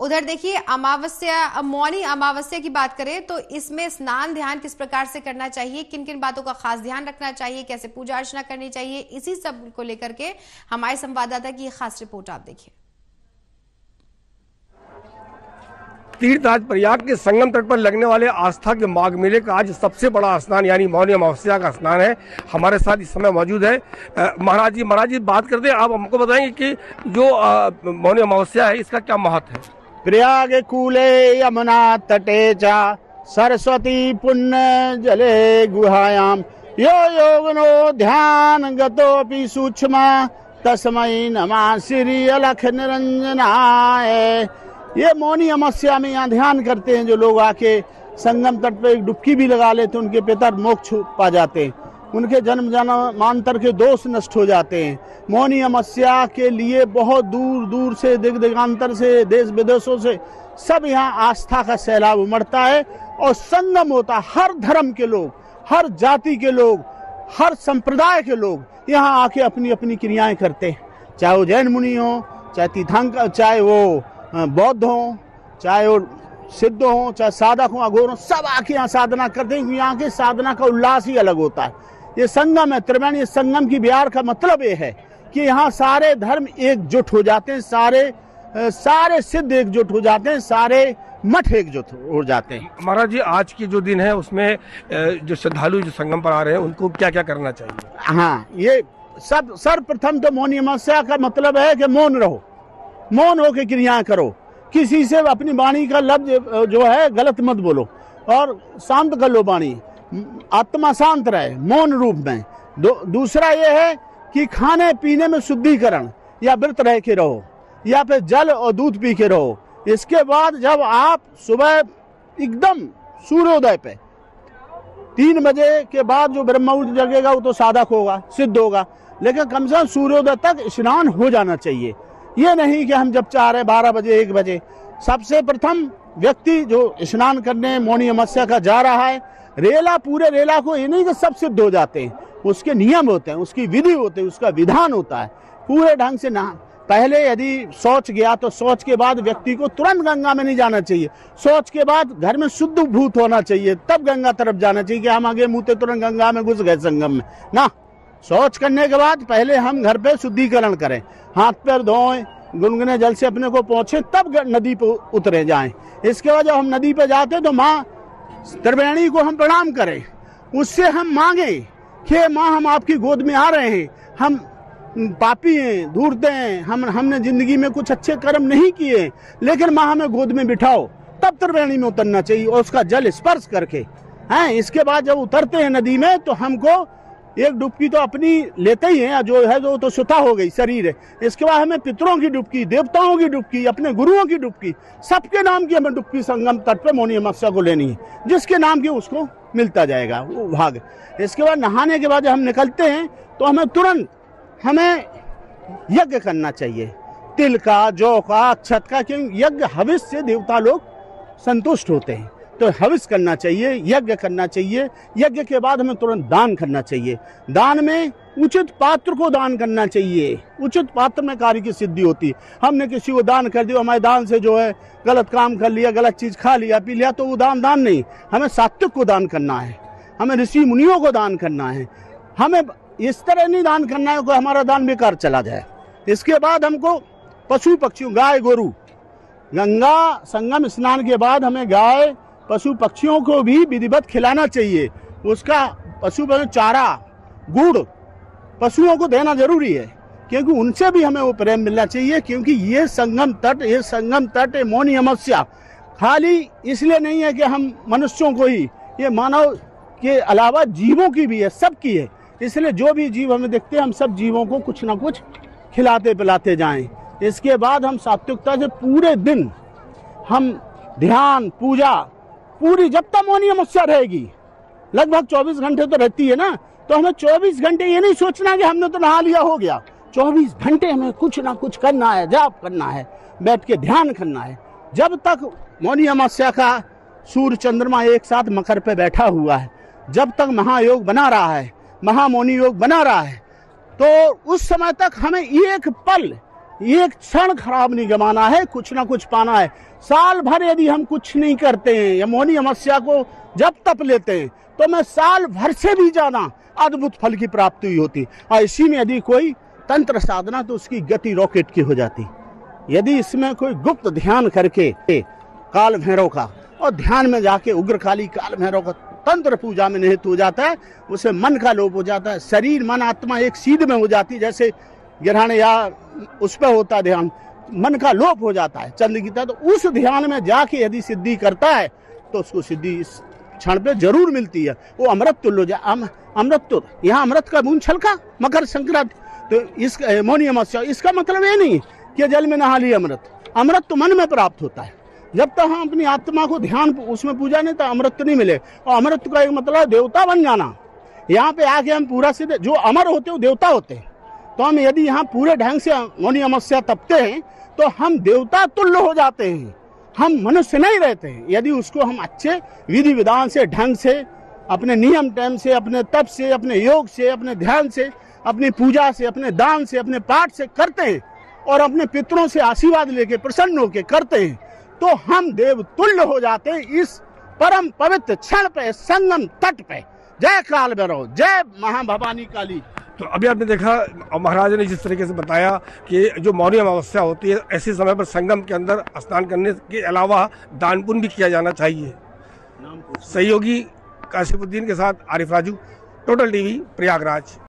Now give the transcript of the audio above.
उधर देखिए अमावस्या, मौनी अमावस्या की बात करें तो इसमें स्नान ध्यान किस प्रकार से करना चाहिए, किन किन बातों का खास ध्यान रखना चाहिए, कैसे पूजा अर्चना करनी चाहिए, इसी सब को लेकर के हमारे संवाददाता की खास रिपोर्ट आप देखिए। तीर्थराज प्रयाग के संगम तट पर लगने वाले आस्था के माघ मेले का आज सबसे बड़ा स्नान यानी मौनी अमावस्या का स्नान है। हमारे साथ इस समय मौजूद है महाराज जी बात करते हैं। आप हमको बताएंगे कि जो मौनी अमावस्या है इसका क्या महत्व है। प्रयाग कूले यमुना तटे चा सरस्वती पुण्य जले गुहायाम यो योगनो ध्यान गतोपि सूक्ष्म तस्मै नमः श्री अलख निरंजनाय। ये मौनी अमावस्या में यहाँ ध्यान करते हैं जो लोग आके संगम तट पे एक डुबकी भी लगा लेते हैं, उनके पितर मोक्ष पा जाते हैं, उनके जन्म जन्मांतर के दोष नष्ट हो जाते हैं। मौनी अमावस्या के लिए बहुत दूर दूर से दिग दिगांतर से देश विदेशों से सब यहाँ आस्था का सैलाब उमड़ता है और संगम होता है। हर धर्म के लोग, हर जाति के लोग, हर संप्रदाय के लोग यहाँ आके अपनी अपनी क्रियाएं करते हैं, चाहे वो जैन मुनि हो, चाहे तीर्थंकर, चाहे वो बौद्ध हो, चाहे वो सिद्ध हो, चाहे साधक हो, अघोर हो, सब आके यहाँ साधना करते हैं। यहाँ के साधना का उल्लास ही अलग होता है। ये संगम है त्रिवेणी संगम की बिहार का मतलब ये है कि यहाँ सारे धर्म एकजुट हो जाते हैं, सारे सिद्ध एकजुट हो जाते हैं, सारे मठ एकजुट हो जाते हैं। महाराज जी आज की जो दिन है उसमें जो श्रद्धालु जो संगम पर आ रहे हैं उनको क्या क्या करना चाहिए। हाँ, ये सब सर्वप्रथम तो मौनी अमावस्या का मतलब है कि मौन रहो, मौन होकर क्रियाएं करो, किसी से अपनी वाणी का लफ्ज जो है गलत मत बोलो और शांत कर लो वाणी, आत्मा शांत रहे मौन रूप में। दूसरा ये है कि खाने पीने में शुद्धिकरण या व्रत रह के रहो या फिर जल और दूध पी के रहो। इसके बाद जब आप सुबह एकदम सूर्योदय पे 3 बजे के बाद जो ब्रह्म मुहूर्त जगेगा वो तो साधक होगा, सिद्ध होगा, लेकिन कम से कम सूर्योदय तक स्नान हो जाना चाहिए। ये नहीं कि हम जब चाह रहे 12 बजे 1 बजे। सबसे प्रथम व्यक्ति जो स्नान करने मौनी अमावस्या का जा रहा है, रेला पूरे रेला को ये नहीं कि सब सिद्ध हो जाते हैं, उसके नियम होते हैं, उसकी विधि होती है, उसका विधान होता है। पूरे ढंग से नहा, पहले यदि शौच गया तो शौच के बाद व्यक्ति को तुरंत गंगा में नहीं जाना चाहिए। शौच के बाद घर में शुद्ध भूत होना चाहिए, तब गंगा तरफ जाना चाहिए कि हम आगे मुँह तुरंत गंगा में घुस गए संगम में ना। शौच करने के बाद पहले हम घर पे शुद्धिकरण करें, हाथ पैर धोएं, गुनगुने जल से अपने को पोंछे, तब नदी पे उतरे जाएं। इसके बाद जब हम नदी पे जाते तो माँ त्रिवेणी को हम प्रणाम करें, उससे हम मांगे कि माँ हम आपकी गोद में आ रहे हैं, हम पापी हैं, धूर्त हैं, हमने जिंदगी में कुछ अच्छे कर्म नहीं किए, लेकिन माँ हमें गोद में बिठाओ, तब त्रिवेणी में उतरना चाहिए और उसका जल स्पर्श करके हैं। इसके बाद जब उतरते हैं नदी में तो हमको एक डुबकी तो अपनी लेते ही हैं, जो है जो तो सुता हो गई शरीर है। इसके बाद हमें पितरों की डुबकी, देवताओं की डुबकी, अपने गुरुओं की डुबकी, सबके नाम की हमें डुबकी संगम तट पे मौनी अमावस्या को लेनी है, जिसके नाम की उसको मिलता जाएगा वो भाग। इसके बाद नहाने के बाद जब हम निकलते हैं तो हमें तुरंत यज्ञ करना चाहिए, तिल का, जौ का, अक्षत का, क्योंकि यज्ञ हविष से देवता लोग संतुष्ट होते हैं, तो हविष करना चाहिए, यज्ञ करना चाहिए। यज्ञ के बाद हमें तुरंत दान करना चाहिए। दान में उचित पात्र को दान करना चाहिए, उचित पात्र में कार्य की सिद्धि होती है। हमने किसी को दान कर दिया, हमारे दान से जो है गलत काम कर लिया, गलत चीज खा लिया, पी लिया, तो वो दान नहीं। हमें सात्विक को दान करना है, हमें ऋषि मुनियों को दान करना है, हमें इस तरह नहीं दान करना है कि हमारा दान बेकार चला जाए। इसके बाद हमको पशु पक्षियों, गाय गोरू, गंगा संगम स्नान के बाद हमें गाय पशु पक्षियों को भी विधिवत खिलाना चाहिए। उसका पशु चारा, गुड़ पशुओं को देना जरूरी है, क्योंकि उनसे भी हमें वो प्रेम मिलना चाहिए। क्योंकि ये संगम तट मौनी अमावस्या खाली इसलिए नहीं है कि हम मनुष्यों को ही, ये मानव के अलावा जीवों की भी है, सबकी है। इसलिए जो भी जीव हमें देखते हैं हम सब जीवों को कुछ ना कुछ खिलाते पिलाते जाएं। इसके बाद हम सात्विकता से पूरे दिन हम ध्यान पूजा पूरी, जब तक मौनी अमावस्या रहेगी, लगभग 24 घंटे तो रहती है ना, तो हमें 24 घंटे ये नहीं सोचना कि हमने तो नहा लिया हो गया। 24 घंटे हमें कुछ ना कुछ करना है, जाप करना है, बैठ के ध्यान करना है। जब तक मौनी अमावस्या का सूर्य चंद्रमा एक साथ मकर पे बैठा हुआ है, जब तक महायोग बना रहा है, महामौनी योग बना रहा है, तो उस समय तक हमें एक पल एक क्षण खराब नहीं गमाना है, कुछ ना कुछ पाना है। साल भर यदि हम कुछ नहीं करते हैं या मौनी अमावस्या को जब तप लेते हैं तो मैं साल भर से भी ज्यादा अद्भुत फल की प्राप्ति होती। और इसी में यदि कोई तंत्र साधना तो उसकी गति रॉकेट की हो जाती। यदि इसमें कोई गुप्त ध्यान करके काल भैरव का और ध्यान में जाके उग्रकाली काल भैरव का तंत्र पूजा में निहित हो जाता है, उसे मन का लोप हो जाता है, शरीर मन आत्मा एक सीध में हो जाती, जैसे ग्रहण या उस पर होता है ध्यान, मन का लोप हो जाता है चंद्र की तरह। तो उस ध्यान में जाके यदि सिद्धि करता है तो उसको सिद्धि इस क्षण पे जरूर मिलती है। वो अमृत तुल्य हो जाए। अमृत तो यहाँ अमृत का बूंद छलका मकर संक्रांति, तो इस मौनी अमावस्या इसका मतलब ये नहीं कि जल में नहा लिया अमृत। अमृत तो मन में प्राप्त होता है। जब तक हम अपनी आत्मा को ध्यान उसमें पूजा नहीं तो अमृत नहीं मिले। और अमृत का एक मतलब देवता बन जाना। यहाँ पे आके हम पूरा सीधे जो अमर होते हैं वो देवता होते हैं। तो हम यदि यहाँ पूरे ढंग से मौनी अमावस्या तपते हैं तो हम देवता तुल्य हो जाते हैं, हम मनुष्य नहीं रहते हैं। यदि उसको हम अच्छे विधि विधान से ढंग से अपने नियम टाइम से अपने तप से अपने योग से अपने ध्यान से अपनी पूजा से अपने दान से अपने पाठ से करते हैं और अपने पितरों से आशीर्वाद लेके प्रसन्न होकर करते हैं तो हम देव तुल्य हो जाते हैं इस परम पवित्र क्षण पे, संगम तट पे। जय काल भैरव, जय महाभवानी काली। तो अभी आपने देखा महाराज ने जिस तरीके से बताया कि जो मौनी अमावस्या होती है ऐसे समय पर संगम के अंदर स्नान करने के अलावा दान पुण्य भी किया जाना चाहिए। सहयोगी काशिफुद्दीन के साथ आरिफ राजू, टोटल टीवी, प्रयागराज।